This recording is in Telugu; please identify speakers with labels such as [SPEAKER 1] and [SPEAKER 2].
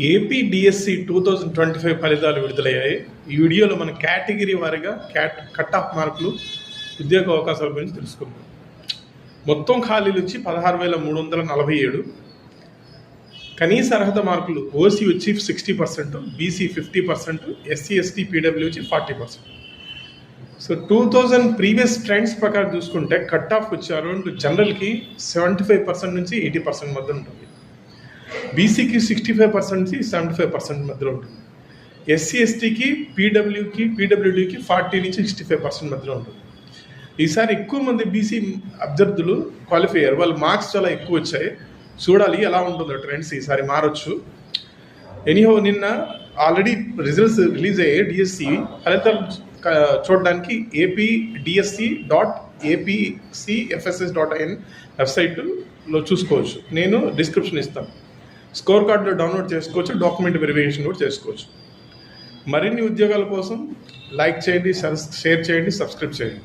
[SPEAKER 1] ఏపీ డిఎస్సి 2025 ఫలితాలు విడుదలయ్యాయి. ఈ వీడియోలో మన కేటగిరీ వారీగా కట్ ఆఫ్ మార్కులు, ఉద్యోగ అవకాశాల గురించి తెలుసుకుందాం. మొత్తం ఖాళీలు వచ్చి 16,347. కనీస అర్హత మార్కులు ఓసీ వచ్చి 60%, బీసీ 50%, ఎస్సీ ఎస్టీ పీడబ్ల్యూ వచ్చి 40%. సో 2000 ప్రీవియస్ ట్రెండ్స్ ప్రకారం చూసుకుంటే కట్ ఆఫ్ వచ్చి అరౌండ్ జనరల్కి 75% నుంచి 80% మధ్య ఉంటుంది. బీసీకి 65% నుంచి 75% మధ్యలో ఉంటుంది. ఎస్సీ ఎస్టీకి పీడబ్ల్యూడీకి 40 నుంచి 65% మధ్యలో ఉంటుంది. ఈసారి ఎక్కువ మంది బీసీ అభ్యర్థులు క్వాలిఫై అయ్యారు. వాళ్ళ మార్క్స్ చాలా ఎక్కువ వచ్చాయి. చూడాలి ఎలా ఉంటుందో ట్రెండ్స్, ఈసారి మారొచ్చు. ఎనీహో నిన్న ఆల్రెడీ రిజల్ట్స్ రిలీజ్ అయ్యాయి. డిఎస్సి ఫలితాలు చూడడానికి apdsc.apcfss.in వెబ్సైట్లో చూసుకోవచ్చు. నేను డిస్క్రిప్షన్ ఇస్తాను. స్కోర్ కార్డులో డౌన్లోడ్ చేసుకోవచ్చు, డాక్యుమెంట్ వెరిఫికేషన్ కూడా చేసుకోవచ్చు. మరిన్ని ఉద్యోగాల కోసం లైక్ చేయండి, షేర్ చేయండి, సబ్స్క్రైబ్ చేయండి.